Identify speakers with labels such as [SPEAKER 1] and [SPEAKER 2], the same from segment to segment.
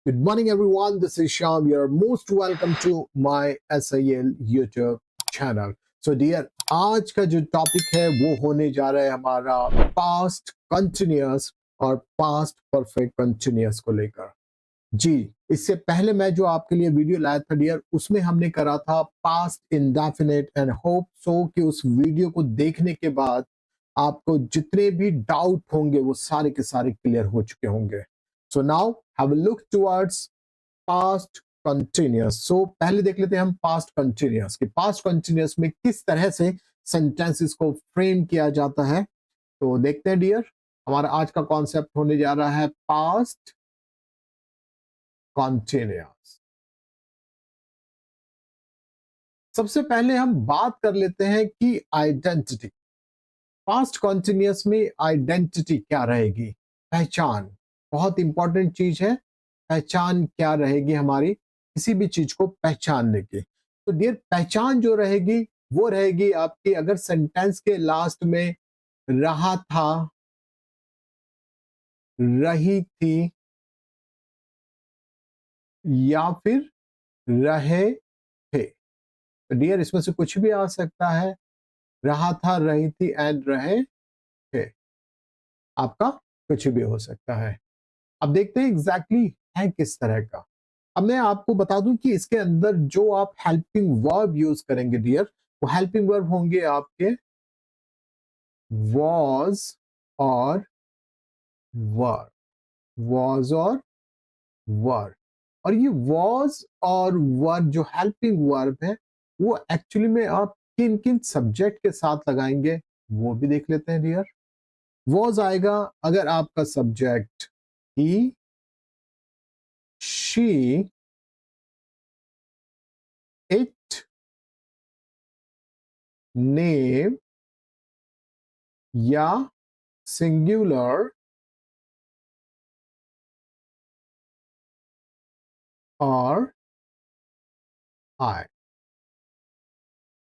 [SPEAKER 1] Good morning, everyone. This is Sham. You're most welcome to my SIL YouTube channel. So, dear, आज का जो topic है वो होने जा रहा है हमारा पास्ट कंटिन्यूअस और पास्ट परफेक्ट कंटिन्यूअस को लेकर। जी, इससे पहले मैं जो आपके लिए वीडियो लाया था डियर, उसमें हमने करा था past indefinite and hope so कि उस वीडियो को देखने के बाद आपको जितने भी डाउट होंगे वो सारे के सारे क्लियर हो चुके होंगे। So now have a look towards past continuous. So पहले देख लेते हैं हम पास्ट कंटिन्यूअस कि पास्ट कंटिन्यूअस में किस तरह से सेंटेंसेस को फ्रेम किया जाता है। तो देखते हैं डियर, हमारा आज का कॉन्सेप्ट होने जा रहा है पास्ट कंटिन्यूअस। सबसे पहले हम बात कर लेते हैं कि आइडेंटिटी। पास्ट कंटिन्यूअस में आइडेंटिटी क्या रहेगी? पहचान बहुत इंपॉर्टेंट चीज है। पहचान क्या रहेगी हमारी किसी भी चीज को पहचानने की? तो डियर, पहचान जो रहेगी वो रहेगी आपकी अगर सेंटेंस के लास्ट में रहा था, रही थी या फिर रहे थे। तो डियर, इसमें से कुछ भी आ सकता है। रहा था, रही थी एंड रहे थे, आपका कुछ भी हो सकता है। अब देखते हैं एग्जैक्टली है किस तरह का। अब मैं आपको बता दूं कि इसके अंदर जो आप हेल्पिंग वर्ब यूज करेंगे डियर, वो हेल्पिंग वर्ब होंगे आपके was और were। was और were। और ये was और were जो हेल्पिंग वर्ब है वो एक्चुअली में आप किन किन सब्जेक्ट के साथ लगाएंगे वो भी देख लेते हैं डियर। was आएगा अगर आपका subject he, she, it, name या सिंगुलर और आई।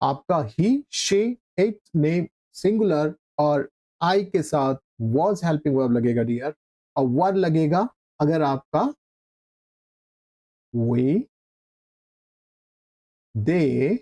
[SPEAKER 1] आपका ही, she, it, name, सिंगुलर और आई के साथ was हेल्पिंग वर्ब लगेगा डियर। और वर लगेगा अगर आपका we, they,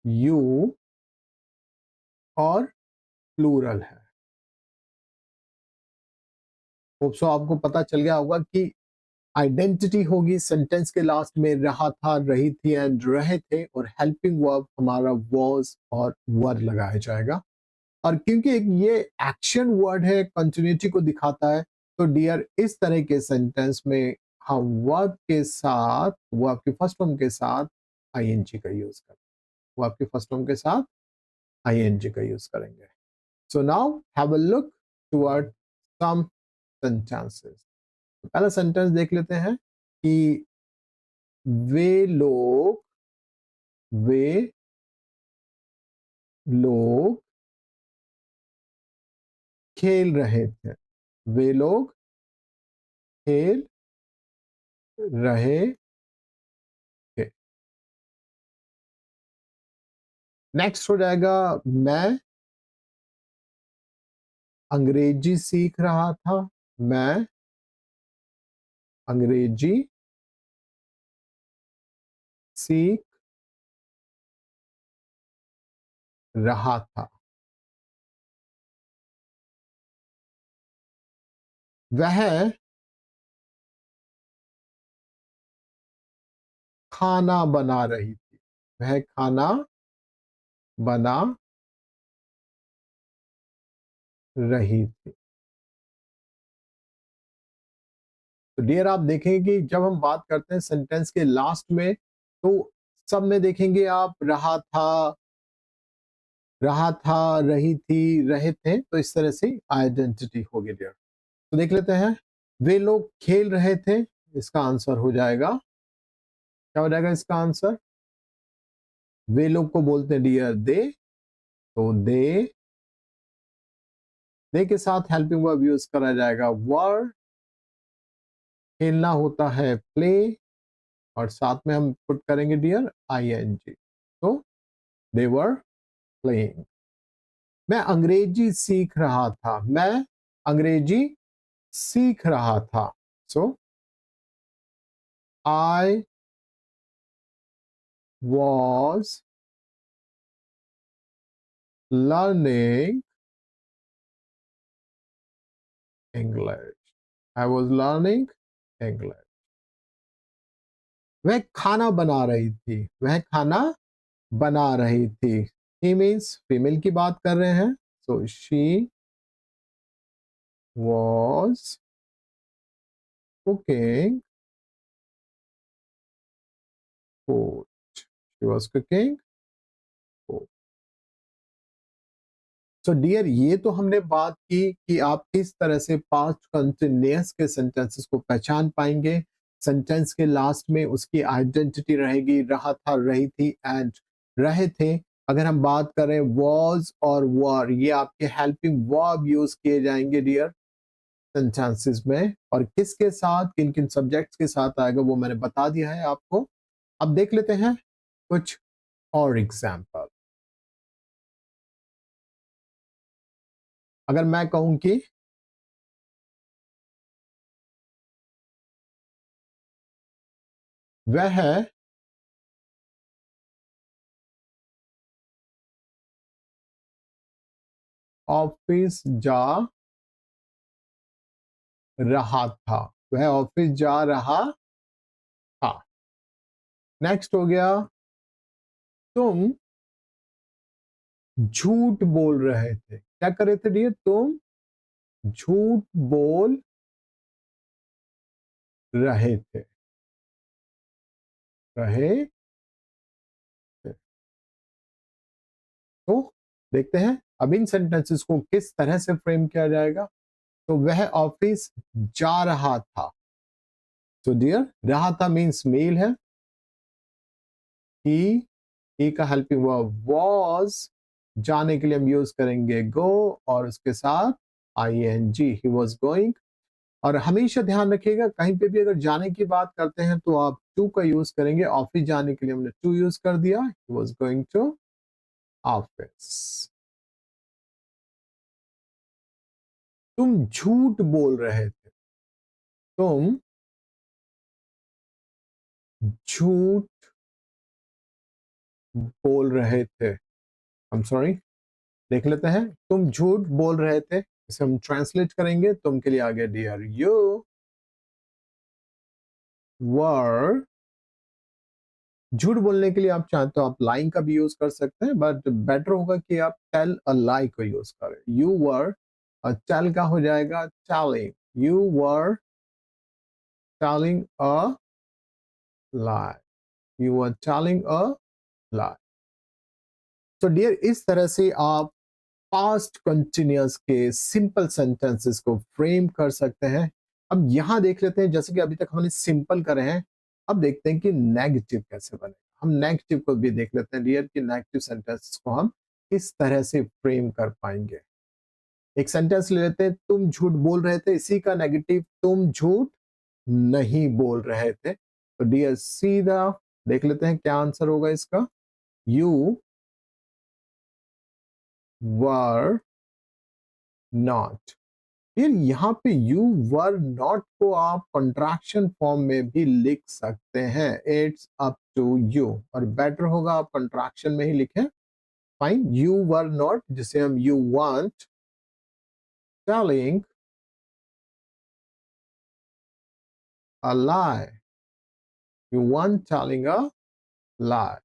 [SPEAKER 1] you और प्लूरल है। होप सो आपको पता चल गया होगा कि आइडेंटिटी होगी सेंटेंस के लास्ट में रहा था, रही थी एंड रहे थे, और हेल्पिंग वर्ब हमारा was और वर लगाया जाएगा। और क्योंकि एक ये एक्शन वर्ड है, कंटिन्यूटी को दिखाता है, तो डियर इस तरह के सेंटेंस में हम वर्ब के साथ, वर्ब के फर्स्ट फॉर्म के साथ आईएनजी का यूज करें। वर्ब के फर्स्ट फॉर्म के साथ आईएनजी का यूज करेंगे। So now have a look toward some sentences. पहला सेंटेंस देख लेते हैं कि वे लोग खेल रहे थे। वे लोग खेल रहे थे। नेक्स्ट हो जाएगा मैं अंग्रेजी सीख रहा था। मैं अंग्रेजी सीख रहा था। वह खाना बना रही थी। वह खाना बना रही थी। तो डियर, आप देखेंगे कि जब हम बात करते हैं सेंटेंस के लास्ट में, तो सब में देखेंगे आप रहा था, रही थी, रहे थे, तो इस तरह से आइडेंटिटी होगी डियर। तो देख लेते हैं, वे लोग खेल रहे थे, इसका आंसर हो जाएगा, क्या हो जाएगा इसका आंसर? वे लोग को बोलते हैं डियर दे, तो दे के साथ हेल्पिंग वर्ब यूज करा जाएगा वर। खेलना होता है प्ले, और साथ में हम पुट करेंगे डियर आईएनजी, तो दे वर प्लेइंग। मैं अंग्रेजी सीख रहा था। मैं अंग्रेजी सीख रहा था. So I was learning English. I was learning English. वह खाना बना रही थी. वह खाना बना रही थी. He means फीमेल की बात कर रहे हैं. So she was cooking food. She was cooking food. So dear, ये तो हमने बात की कि आप किस तरह से पास्ट कंटिन्यूअस के सेंटेंसेस को पहचान पाएंगे. सेंटेंस के लास्ट में उसकी आइडेंटिटी रहेगी. रहा था, रही थी एंड रहे थे. अगर हम बात करें वॉज और वर, ये आपके हेल्पिंग वर्ब यूज किए जाएंगे डियर सेंटेंसेस में. और किसके साथ, किन किन सब्जेक्ट्स के साथ आएगा वो मैंने बता दिया है आपको. अब देख लेते हैं कुछ और एग्जाम्पल. अगर मैं कहूं कि वह ऑफिस जा रहा था. वह ऑफिस जा रहा था. नेक्स्ट हो गया, तुम झूठ बोल रहे थे. क्या कर रहे थे डियर? तुम झूठ बोल रहे थे. रहे थे. तो देखते हैं अब इन सेंटेंसेस को किस तरह से फ्रेम किया जाएगा. तो वह ऑफिस जा रहा था. तो डियर, रहा था मीन्स मेल है. ही का हेल्पिंग वर्ब वाज. जाने के लिए हम यूज करेंगे गो और उसके साथ ing. He was going. और हमेशा ध्यान रखिएगा कहीं पे भी अगर जाने की बात करते हैं तो आप टू का यूज करेंगे. ऑफिस जाने के लिए हमने टू यूज कर दिया. He was going to office. तुम झूठ बोल रहे थे. तुम झूठ बोल रहे थे. I'm sorry. देख लेते हैं. तुम झूठ बोल रहे थे, इसे हम ट्रांसलेट करेंगे. तुम के लिए आ गया डियर यू वर. झूठ बोलने के लिए आप चाहें तो आप लाइन का भी यूज कर सकते हैं, बट बेटर होगा कि आप टेल अ लाई को यूज करें. यू वर और टेल का हो जाएगा telling. You were telling a lie. You were telling a lie. तो डियर, इस तरह से आप पास्ट कंटिन्यूअस के सिंपल सेंटेंसेस को फ्रेम कर सकते हैं. अब यहां देख लेते हैं, जैसे कि अभी तक हमने सिंपल करे हैं, अब देखते हैं कि नेगेटिव कैसे बने. हम नेगेटिव को भी देख लेते हैं डियर कि नेगेटिव सेंटेंसेस को हम किस तरह से फ्रेम कर पाएंगे. एक सेंटेंस ले लेते हैं, तुम झूठ बोल रहे थे. इसी का नेगेटिव, तुम झूठ नहीं बोल रहे थे. तो डियर सीधा देख लेते हैं क्या आंसर होगा इसका. You were not. फिर यहाँ पे यू वर नॉट को आप कंट्रैक्शन फॉर्म में भी लिख सकते हैं. It's up to you. और बेटर होगा आप कंट्रैक्शन में ही लिखें. फाइन. यू वर नॉट, जिसे हम you want telling a lie. You want telling a lie.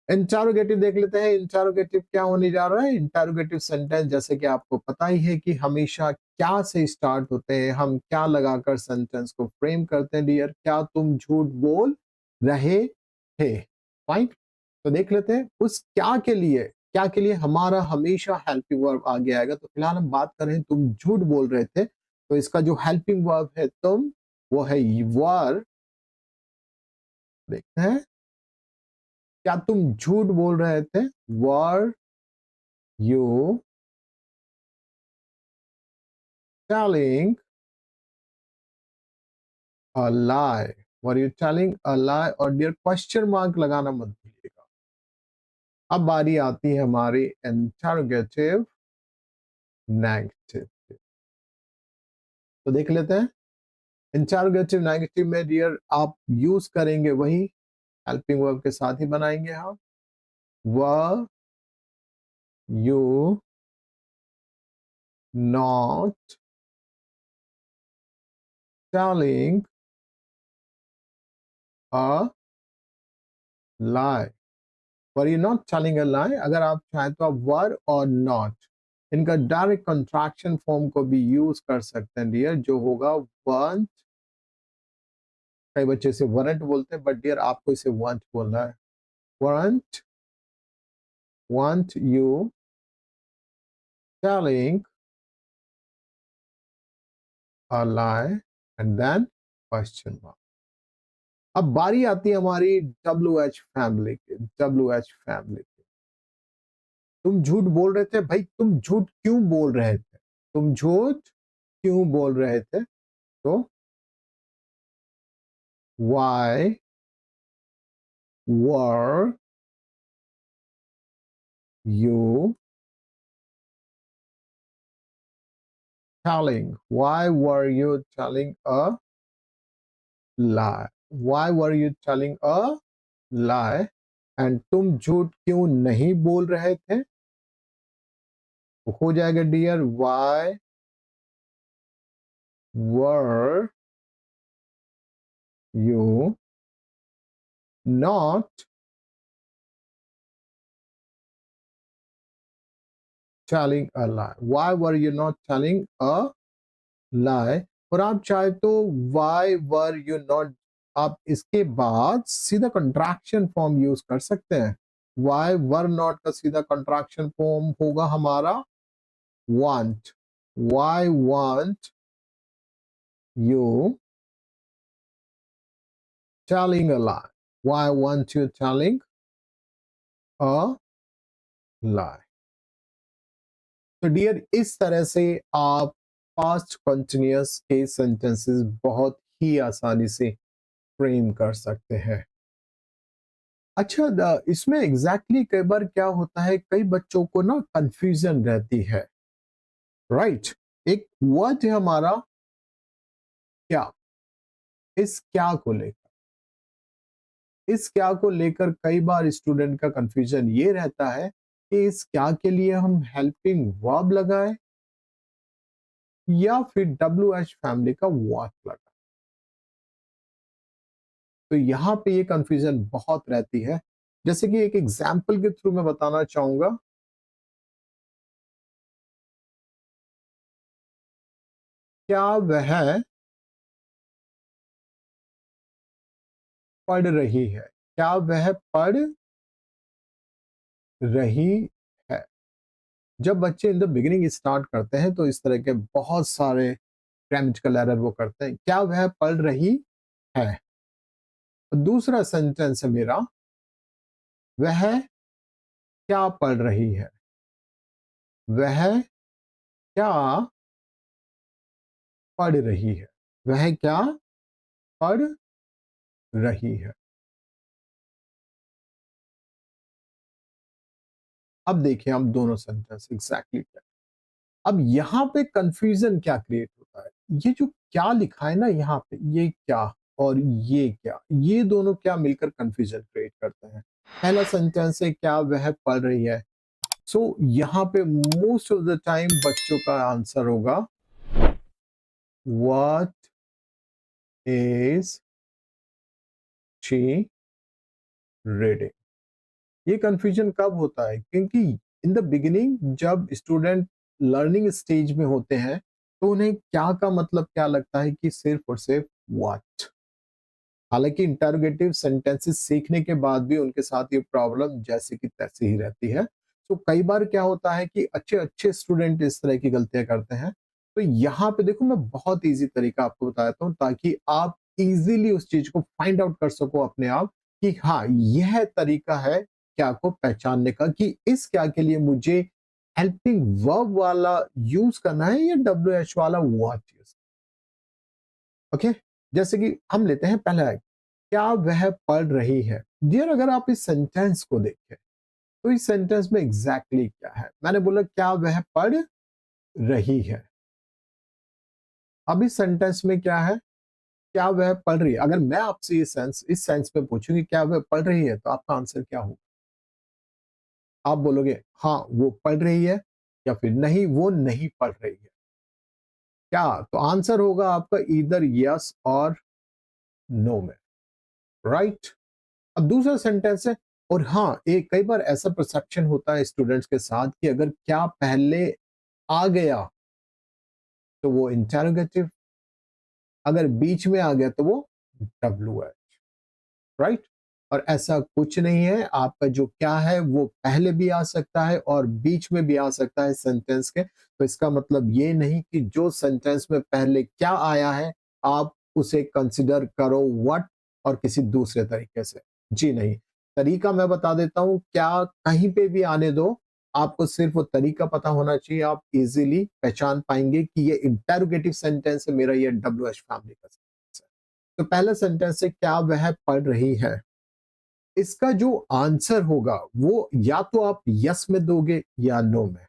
[SPEAKER 1] Interrogative देख लेते हैं. इंटरोगेटिव क्या होने जा रहा है. इंटरोगेटिव सेंटेंस जैसे कि आपको पता ही है कि हमेशा क्या से स्टार्ट होते हैं. हम क्या लगाकर सेंटेंस को फ्रेम करते हैं डियर. क्या तुम झूठ बोल रहे थे. फाइन. तो देख लेते हैं उस क्या के लिए. क्या के लिए हमारा हमेशा हेल्पिंग वर्ब आगे आएगा. तो फिलहाल हम बात कर रहे हैं तुम झूठ बोल रहे थे, तो इसका जो हेल्पिंग वर्ब है तुम, वो है वर. देखते हैं क्या तुम झूठ बोल रहे थे. Were you telling a lie. Were you telling a lie? और डियर क्वेश्चन मार्क लगाना मत भूलिएगा. अब बारी आती है हमारी इंटरोगेटिव नेगेटिव. तो देख लेते हैं। इंटरोगेटिव नेगेटिव में डियर आप यूज करेंगे वही हेल्पिंग वर्ब के साथ ही बनाएंगे हम। Were you not telling a lie. Were you not telling a lie, अगर आप चाहें तो आप वर और नॉट इनका डायरेक्ट कंट्रैक्शन फॉर्म को भी यूज कर सकते हैं डियर, जो होगा वंट। कई बच्चे इसे वरंट बोलते हैं, बट डियर आपको इसे वंट बोलना है। Weren't want you telling a lie and then question mark। अब बारी आती है हमारी WH फैमिली की। WH फैमिली की, तुम झूठ बोल रहे थे भाई, तुम झूठ क्यों बोल रहे थे, तुम झूठ क्यों बोल रहे थे। तो why were you telling, why were you telling a lie, why were you telling a lie and तुम झूठ क्यों नहीं बोल रहे थे। तो हो जाएगा dear why were you not telling a lie, why were you not telling a lie. और आप चाहे तो वाई वर यू नॉट, आप इसके बाद सीधा कंट्रैक्शन फॉर्म यूज कर सकते हैं। वाई वर नॉट का सीधा कंट्रैक्शन फॉर्म होगा हमारा want। why want you telling a lie, why want you telling a lie। तो डियर इस तरह से आप पास्ट कंटिन्यूअस के सेंटेंसेस बहुत ही आसानी से फ्रेम कर सकते हैं। अच्छा इसमें एग्जैक्टली कई बार क्या होता है, कई बच्चों को ना कंफ्यूजन रहती है, राइट। एक वर्ड है हमारा क्या, इस क्या को लेकर, इस क्या को लेकर कई बार स्टूडेंट का कंफ्यूजन ये रहता है कि इस क्या के लिए हम हेल्पिंग वर्ब लगाएं या फिर WH फैमिली का व्हाट लगाएं। तो यहां पे ये कंफ्यूजन बहुत रहती है। जैसे कि एक एग्जांपल के थ्रू मैं बताना चाहूंगा। क्या वह पढ़ रही है, क्या वह पढ़ रही है। जब बच्चे इन द बिगिनिंग स्टार्ट करते हैं तो इस तरह के बहुत सारे ग्रामेटिकल एरर वो करते हैं। क्या वह पढ़ रही है। दूसरा सेंटेंस है मेरा, वह क्या पढ़ रही है, वह क्या पढ़ रही है, वह क्या पढ़ रही है। अब देखिए हम दोनों सेंटेंस एग्जैक्टली क्या। अब यहाँ पे कंफ्यूजन क्या क्रिएट होता है, ये जो क्या लिखा है ना यहाँ पे, ये क्या और ये क्या, ये दोनों क्या मिलकर कंफ्यूजन क्रिएट करते हैं। पहला सेंटेंस है क्या वह पढ़ रही है। सो यहाँ पे मोस्ट ऑफ द टाइम बच्चों का आंसर होगा व्हाट इज शी रीडिंग। ये कंफ्यूजन कब होता है, क्योंकि इन द बिगिनिंग जब स्टूडेंट लर्निंग स्टेज में होते हैं तो उन्हें क्या का मतलब क्या लगता है कि सिर्फ और सिर्फ व्हाट। हालांकि इंटरोगेटिव सेंटेंसेस सीखने के बाद भी उनके साथ ये प्रॉब्लम जैसे कि तैसे ही रहती है। तो कई बार क्या होता है कि अच्छे अच्छे स्टूडेंट इस तरह की गलतियां करते हैं। तो यहाँ पे देखो मैं बहुत इजी तरीका आपको बताता हूँ ताकि आप इजीली उस चीज को फाइंड आउट कर सको अपने आप कि हाँ यह तरीका है क्या को पहचानने का कि इस क्या के लिए मुझे हेल्पिंग वर्ब वाला यूज करना है या WH वाला व्हाट यूज। ओके, जैसे कि हम लेते हैं पहला है क्या वह पढ़ रही है। डियर अगर आप इस सेंटेंस को देखें तो इस सेंटेंस में एग्जैक्टली क्या है, मैंने बोला क्या वह पढ़ रही है। अब इस सेंटेंस में क्या है, क्या वह पढ़ रही है? अगर मैं आपसे इस सेंस में पूछूं कि क्या वह पढ़ रही है, तो आपका आंसर क्या होगा? आप बोलोगे हाँ वो पढ़ रही है, या फिर नहीं वो नहीं पढ़ रही है। क्या? तो आंसर होगा आपका इधर यस और नो में, राइट? अब दूसरा सेंटेंस है, और हाँ एक कई बार ऐसा परसेप्शन होता है स्टूडेंट्स के साथ कि अगर क्या पहले आ गया तो वो इंटेरोगेटिव, अगर बीच में आ गया तो वो डब्ल्यू एच, राइट? और ऐसा कुछ नहीं है, आपका जो क्या है वो पहले भी आ सकता है और बीच में भी आ सकता है सेंटेंस के। तो इसका मतलब ये नहीं कि जो सेंटेंस में पहले क्या आया है आप उसे कंसिडर करो व्हाट और किसी दूसरे तरीके से। जी नहीं, तरीका मैं बता देता हूं, क्या कहीं पे भी आने दो, आपको सिर्फ वो तरीका पता होना चाहिए, आप इजीली पहचान पाएंगे कि ये इंटेरोगेटिव सेंटेंस है मेरा, ये डब्ल्यू एच फैमिली का सेंटेंस है। तो पहला सेंटेंस है, क्या वह पढ़ रही है? इसका जो आंसर होगा वो या तो आप यस में दोगे या नो में।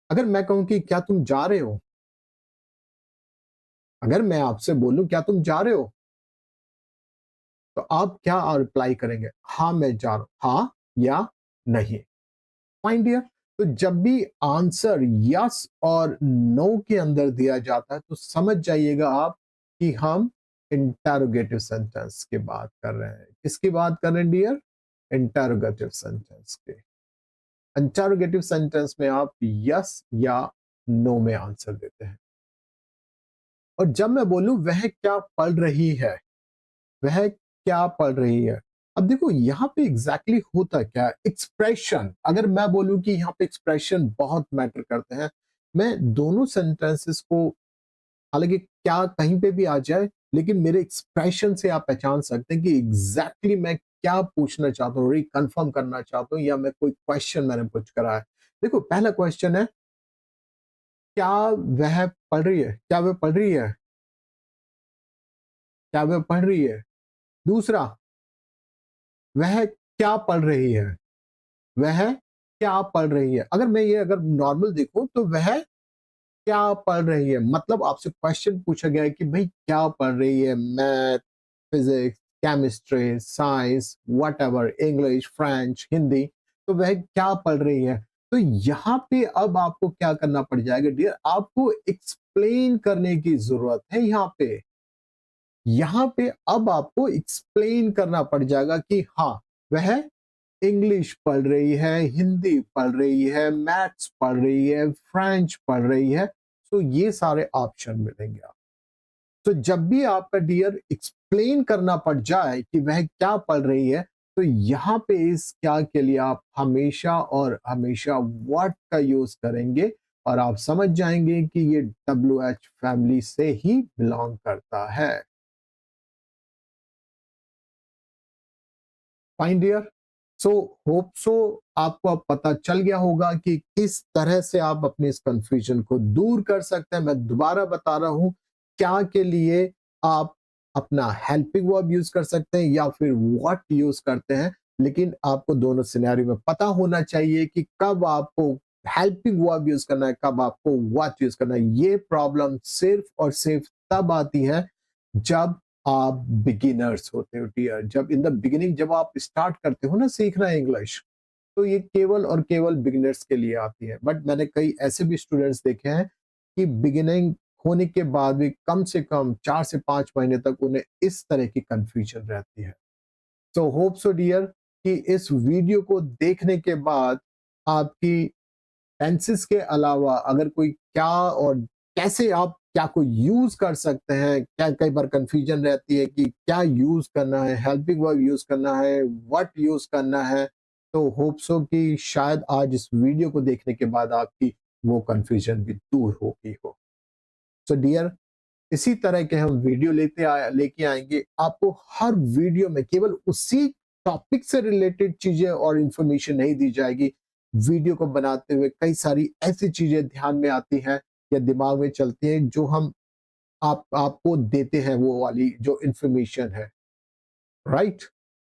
[SPEAKER 1] अगर मैं कहूं कि क्या तुम जा रहे हो, अगर मैं आपसे बोलूं क्या तुम जा रहे हो, तो आप क्या रिप्लाई करेंगे? हाँ मैं जा रहा हूं, हाँ या नहीं। Fine dear. तो जब भी आंसर यस और नो के अंदर दिया जाता है तो समझ जाइएगा आप कि हम इंटरोगेटिव सेंटेंस की बात कर रहे हैं। किसकी बात कर रहे हैं डियर? इंटरोगेटिव सेंटेंस के। इंटरोगेटिव सेंटेंस में आप यस या नो में आंसर देते हैं। और जब मैं बोलूं वह क्या पढ़ रही है, वह क्या पढ़ रही है, अब देखो यहाँ पे एग्जैक्टली होता क्या है, एक्सप्रेशन। अगर मैं बोलूं कि यहाँ पे एक्सप्रेशन बहुत मैटर करते हैं, मैं दोनों सेंटेंसेस को, हालांकि क्या कहीं पे भी आ जाए, लेकिन मेरे एक्सप्रेशन से आप पहचान सकते हैं कि एग्जैक्टली मैं क्या पूछना चाहता हूँ, रिकन्फर्म करना चाहता हूँ, या मैं कोई क्वेश्चन मैंने पूछ करा है। देखो पहला क्वेश्चन है, क्या वह पढ़ रही है? क्या वह पढ़ रही है? क्या वह पढ़ रही है? दूसरा, वह क्या पढ़ रही है? वह क्या पढ़ रही है? अगर मैं ये अगर नॉर्मल देखूं तो वह क्या पढ़ रही है, मतलब आपसे क्वेश्चन पूछा गया है कि भाई क्या पढ़ रही है, math, physics, chemistry, science, whatever, English, French, Hindi, तो वह क्या पढ़ रही है? तो यहाँ पे अब आपको क्या करना पड़ जाएगा डियर, आपको एक्सप्लेन करने की जरूरत है। यहाँ पे अब आपको एक्सप्लेन करना पड़ जाएगा कि हाँ वह इंग्लिश पढ़ रही है, हिंदी पढ़ रही है, मैथ्स पढ़ रही है, फ्रेंच पढ़ रही है। तो ये सारे ऑप्शन मिलेंगे आप। तो जब भी आपका डियर एक्सप्लेन करना पड़ जाए कि वह क्या पढ़ रही है, तो यहाँ पे इस क्या के लिए आप हमेशा और हमेशा व्हाट का यूज करेंगे, और आप समझ जाएंगे कि ये डब्ल्यू एच फैमिली से ही बिलोंग करता है। Fine dear. So hope so आपको अब पता चल गया होगा कि किस तरह से आप अपने इस कंफ्यूजन को दूर कर सकते हैं। मैं दोबारा बता रहा हूं, क्या के लिए आप अपना हेल्पिंग वर्ब यूज कर सकते हैं या फिर व्हाट यूज करते हैं, लेकिन आपको दोनों सिनेरियो में पता होना चाहिए कि कब आपको हेल्पिंग वर्ब यूज करना है, कब आपको व्हाट यूज करना है। ये प्रॉब्लम सिर्फ और सिर्फ तब आती है जब आप बिगिनर्स होते हो डियर। जब इन द बिगिनिंग जब आप स्टार्ट करते हो ना सीखना इंग्लिश, तो ये केवल और केवल बिगिनर्स के लिए आती है। बट मैंने कई ऐसे भी स्टूडेंट्स देखे हैं कि बिगिनिंग होने के बाद भी कम से कम 4 से 5 महीने तक उन्हें इस तरह की कंफ्यूजन रहती है। सो होप सो डियर कि इस वीडियो को देखने के बाद आपकी टेंसेस के अलावा अगर कोई क्या और कैसे आप क्या को यूज कर सकते हैं, क्या कई बार कंफ्यूजन रहती है कि क्या यूज करना है, हेल्पिंग वर्ब यूज करना है, व्हाट यूज करना है, तो होप सो कि शायद आज इस वीडियो को देखने के बाद आपकी वो कंफ्यूजन भी दूर हो गई हो। सो डियर, इसी तरह के हम वीडियो लेके आएंगे आपको। हर वीडियो में केवल उसी टॉपिक से रिलेटेड चीजें और इंफॉर्मेशन नहीं दी जाएगी। वीडियो को बनाते हुए कई सारी ऐसी चीजें ध्यान में आती हैं या दिमाग में चलती हैं जो हम आपको देते हैं, वो वाली जो इंफॉर्मेशन है, राइट?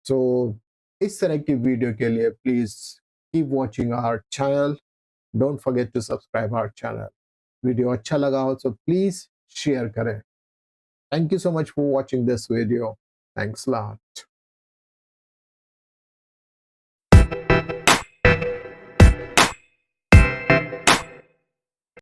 [SPEAKER 1] सो इस तरह की वीडियो के लिए please keep watching our channel. Don't forget to subscribe our channel. Video अच्छा लगा हो तो प्लीज शेयर करें। Thank you so much for watching this video. Thanks lot.